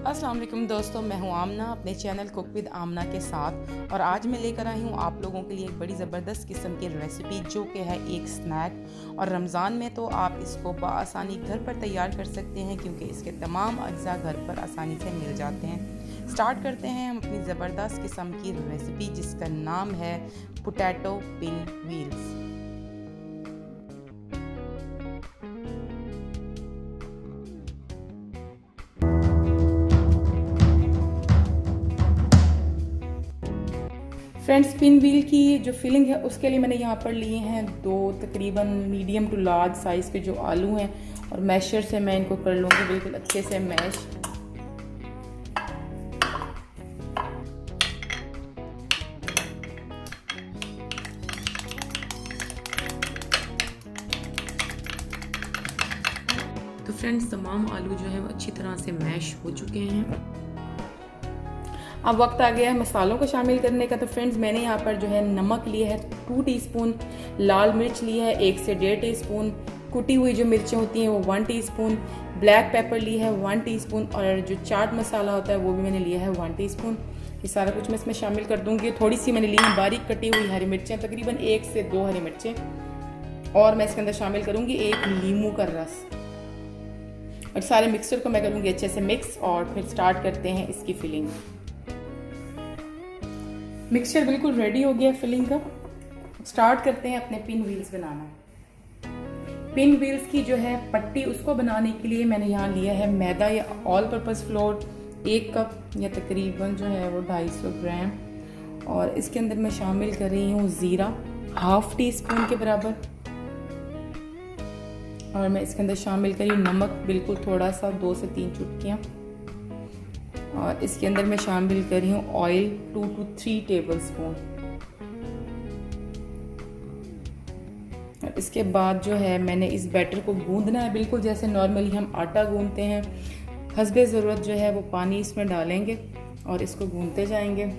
अस्सलाम वालेकुम दोस्तों, मैं हूं आमना अपने चैनल कुक विद आमना के साथ। और आज मैं लेकर आई हूं आप लोगों के लिए एक बड़ी ज़बरदस्त किस्म की रेसिपी जो कि है एक स्नैक। और रमज़ान में तो आप इसको बआसानी घर पर तैयार कर सकते हैं क्योंकि इसके तमाम अज्जा घर पर आसानी से मिल जाते हैं। स्टार्ट करते हैं हम अपनी ज़बरदस्त किस्म की रेसिपी जिसका नाम है potato pin wheels. Friends, pin wheel की जो फिलिंग है उसके लिए मैंने यहाँ पर लिए हैं दो तकरीबन मीडियम टू लार्ज साइज़ के जो आलू हैं, और मैशर से मैं इनको कर लूँगी बिल्कुल अच्छे से मैश। तो फ्रेंड्स, तमाम आलू जो है वो अच्छी तरह से मैश हो चुके हैं। अब वक्त आ गया है मसालों को शामिल करने का। तो फ्रेंड्स, मैंने यहाँ पर जो है नमक लिया है 2 टीस्पून, लाल मिर्च लिया है 1 से 1.5 टीस्पून, कुटी हुई जो मिर्चें होती हैं वो 1 टीस्पून, ब्लैक पेपर लिया है 1 टीस्पून, और जो चाट मसाला होता है वो भी मैंने लिया है 1 टीस्पून। ये सारा कुछ मैं इसमें शामिल कर दूँगी। थोड़ी सी मैंने ली है बारीक कटी हुई हरी मिर्चें, तकरीबन 1 से 2 हरी मिर्चें, और मैं इसके अंदर शामिल करूँगी 1 नींबू का रस। और सारे मिक्सचर को मैं करूँगी अच्छे से मिक्स, और फिर स्टार्ट करते हैं इसकी फिलिंग। मिक्सचर बिल्कुल रेडी हो गया फिलिंग का। स्टार्ट करते हैं अपने पिन व्हील्स बनाना। पिन व्हील्स की जो है पट्टी, उसको बनाने के लिए मैंने यहाँ लिया है मैदा या ऑल पर्पस फ्लोर 1 कप या तकरीबन जो है वो 250 ग्राम, और इसके अंदर मैं शामिल कर रही हूँ ज़ीरा 1/2 टीस्पून के बराबर, और मैं इसके अंदर शामिल करी नमक बिल्कुल थोड़ा सा 2 से 3 चुटकियाँ, और इसके अंदर मैं शामिल कर रही हूँ ऑयल 2 to 3 टेबल स्पून। और इसके बाद जो है मैंने इस बैटर को गूंदना है बिल्कुल जैसे नॉर्मली हम आटा गूंदते हैं। हस्बे ज़रूरत जो है वो पानी इसमें डालेंगे और इसको गूंदते जाएंगे।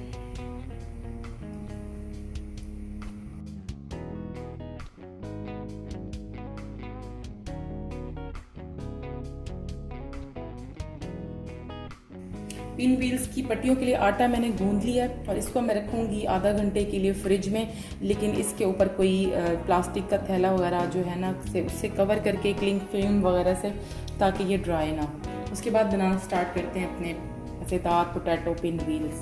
पिन व्हील्स की पट्टियों के लिए आटा मैंने गूंद लिया, और इसको मैं रखूँगी आधा घंटे के लिए फ्रिज में, लेकिन इसके ऊपर कोई प्लास्टिक का थैला वगैरह जो है ना उससे कवर करके क्लिंग फिल्म वगैरह से, ताकि ये ड्राई ना हो। उसके बाद बनाना स्टार्ट करते हैं अपने मज़ेदार पोटैटो पिन व्हील्स।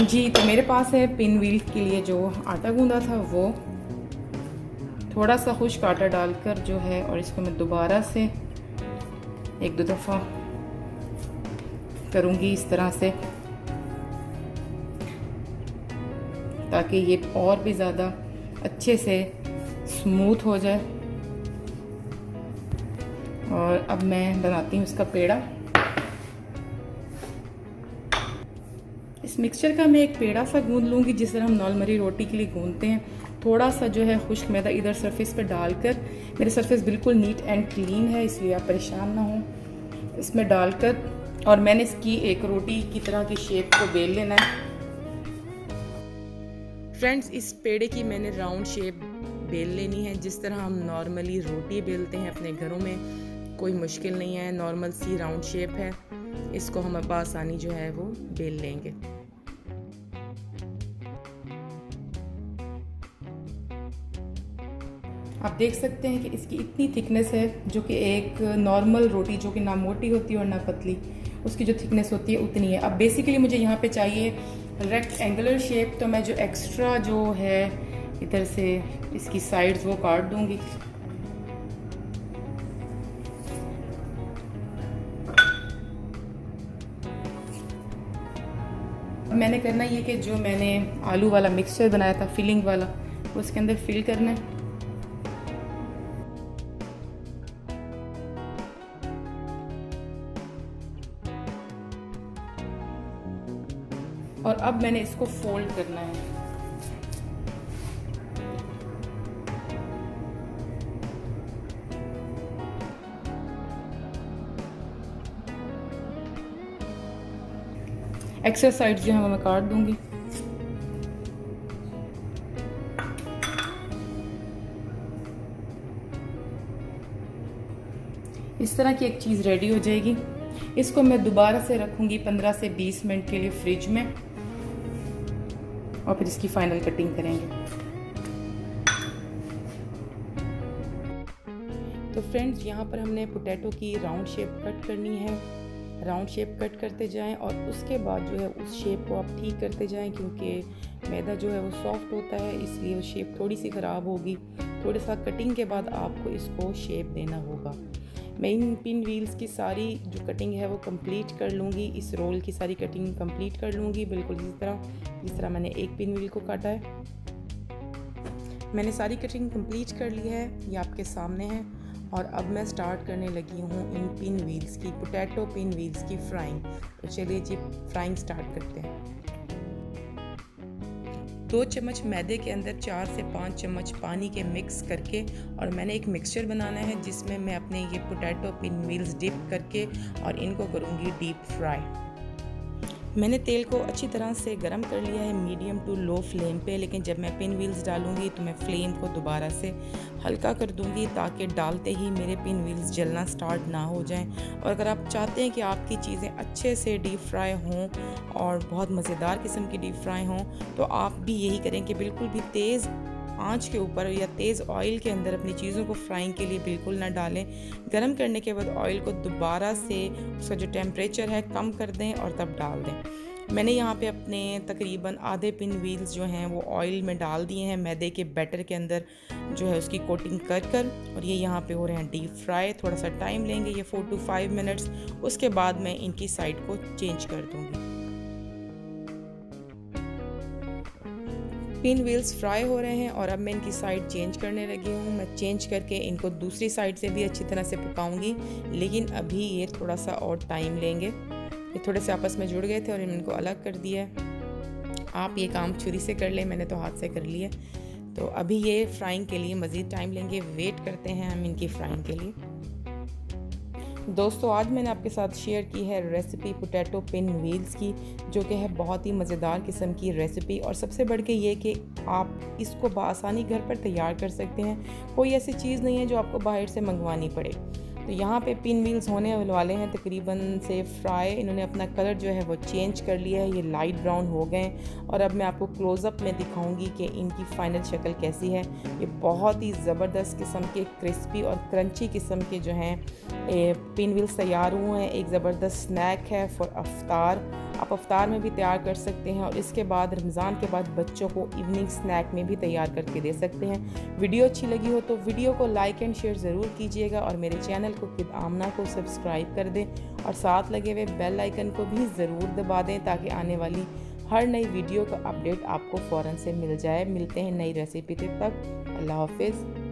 जी, तो मेरे पास है पिन व्हील्स के लिए जो आटा गूंदा था वो, थोड़ा सा खुश्क आटा डालकर जो है, और इसको मैं दोबारा से 1-2 दफ़ा करूँगी इस तरह से, ताकि ये और भी ज़्यादा अच्छे से स्मूथ हो जाए। और अब मैं बनाती हूँ इसका पेड़ा। इस मिक्सचर का मैं एक पेड़ा सा गूंद लूँगी जिस तरह हम नॉर्मली रोटी के लिए गूंदते हैं। थोड़ा सा जो है खुश्क मैदा इधर सरफेस पे डालकर, मेरे सरफेस बिल्कुल नीट एंड क्लीन है इसलिए आप परेशान ना हो, इसमें डालकर, और मैंने इसकी एक रोटी की तरह की शेप को बेल लेना है। फ्रेंड्स, इस पेड़े की मैंने राउंड शेप बेल लेनी है जिस तरह हम नॉर्मली रोटी बेलते हैं अपने घरों में। कोई मुश्किल नहीं है, नॉर्मल सी राउंड शेप है। इसको हम आसानी जो है वो बेल लेंगे। आप देख सकते हैं कि इसकी इतनी थिकनेस है, जो कि एक नॉर्मल रोटी जो कि ना मोटी होती है और ना पतली, उसकी जो थिकनेस होती है उतनी है। अब बेसिकली मुझे यहाँ पे चाहिए रेक्टेंगुलर शेप, तो मैं जो एक्स्ट्रा जो है इधर से इसकी साइड्स वो काट दूंगी। मैंने करना ये कि जो मैंने आलू वाला मिक्सचर बनाया था फिलिंग वाला, वो उसके अंदर फिल करना है। और अब मैंने इसको फोल्ड करना है। एक्स्ट्रा साइड जो है मैं काट दूंगी। इस तरह की एक चीज़ रेडी हो जाएगी। इसको मैं दोबारा से रखूँगी 15 से 20 मिनट के लिए फ्रिज में और फिर इसकी फाइनल कटिंग करेंगे। तो फ्रेंड्स यहाँ पर हमने पोटैटो की राउंड शेप कट करनी है। राउंड शेप कट करते जाएं और उसके बाद जो है उस शेप को आप ठीक करते जाएं, क्योंकि मैदा जो है वो सॉफ्ट होता है, इसलिए वो शेप थोड़ी सी ख़राब होगी। थोड़ा सा कटिंग के बाद आपको इसको शेप देना होगा। मैं इन पिन व्हील्स की सारी जो कटिंग है वो कंप्लीट कर लूँगी। इस रोल की सारी कटिंग कंप्लीट कर लूँगी बिल्कुल जिस तरह मैंने एक पिन व्हील को काटा है। मैंने सारी कटिंग कंप्लीट कर ली है, ये आपके सामने है। और अब मैं स्टार्ट करने लगी हूँ इन पिन व्हील्स की, पोटैटो पिन व्हील्स की फ्राइंग। तो चलिए जी फ्राइंग स्टार्ट करते हैं। 2 चम्मच मैदे के अंदर 4 से 5 चम्मच पानी के मिक्स करके और मैंने एक मिक्सचर बनाना है जिसमें मैं अपने ये पोटैटो पिन व्हील्स डिप करके और इनको करूँगी डीप फ्राई। मैंने तेल को अच्छी तरह से गरम कर लिया है मीडियम टू लो फ्लेम पे, लेकिन जब मैं पिन व्हील्स डालूंगी तो मैं फ्लेम को दोबारा से हल्का कर दूंगी ताकि डालते ही मेरे पिन व्हील्स जलना स्टार्ट ना हो जाएं। और अगर आप चाहते हैं कि आपकी चीज़ें अच्छे से डीप फ्राई हों और बहुत मज़ेदार किस्म की डीप फ्राई हों, तो आप भी यही करें कि बिल्कुल भी तेज़ आंच के ऊपर या तेज़ ऑयल के अंदर अपनी चीज़ों को फ्राइंग के लिए बिल्कुल ना डालें। गरम करने के बाद ऑयल को दोबारा से उसका जो टेम्परेचर है कम कर दें और तब डाल दें। मैंने यहाँ पे अपने तकरीबन आधे पिन व्हील्स जो हैं वो ऑयल में डाल दिए हैं, मैदे के बैटर के अंदर जो है उसकी कोटिंग कर और ये यहाँ पे हो रहे हैं डीप फ्राई। थोड़ा सा टाइम लेंगे ये 4 to 5 मिनट्स, उसके बाद मैं इनकी साइड को चेंज कर दूँगी। पिन व्हील्स फ्राई हो रहे हैं और अब मैं इनकी साइड चेंज करने लगी हूँ। मैं चेंज करके इनको दूसरी साइड से भी अच्छी तरह से पकाऊंगी, लेकिन अभी ये थोड़ा सा और टाइम लेंगे। ये थोड़े से आपस में जुड़ गए थे और इनको अलग कर दिया है। आप ये काम छुरी से कर लें, मैंने तो हाथ से कर लिया। तो अभी ये फ्राइंग के लिए मज़ीद टाइम लेंगे, वेट करते हैं हम इनकी फ्राइंग के लिए। दोस्तों आज मैंने आपके साथ शेयर की है रेसिपी पोटैटो पिन व्हील्स की, जो कि है बहुत ही मज़ेदार किस्म की रेसिपी। और सबसे बढ़ के ये कि आप इसको बआसानी घर पर तैयार कर सकते हैं। कोई ऐसी चीज़ नहीं है जो आपको बाहर से मंगवानी पड़े। तो यहाँ पे पिन व्हील्स होने वाले हैं तकरीबन से फ्राई। इन्होंने अपना कलर जो है वो चेंज कर लिया है, ये लाइट ब्राउन हो गए। और अब मैं आपको क्लोज़अप में दिखाऊंगी कि इनकी फ़ाइनल शक्ल कैसी है। ये बहुत ही ज़बरदस्त किस्म के क्रिस्पी और क्रंची किस्म के जो हैं पिन व्हील्स तैयार हुए हैं। एक ज़बरदस्त स्नैक है फॉर अफ्तार। आप अफ्तार में भी तैयार कर सकते हैं और इसके बाद रमज़ान के बाद बच्चों को इवनिंग स्नैक में भी तैयार करके दे सकते हैं। वीडियो अच्छी लगी हो तो वीडियो को लाइक एंड शेयर ज़रूर कीजिएगा और मेरे चैनल को किड आमना को सब्सक्राइब कर दें और साथ लगे हुए बेल आइकन को भी ज़रूर दबा दें ताकि आने वाली हर नई वीडियो का अपडेट आपको फ़ौरन से मिल जाए। मिलते हैं नई रेसिपी तक। अल्लाह हाफिज़।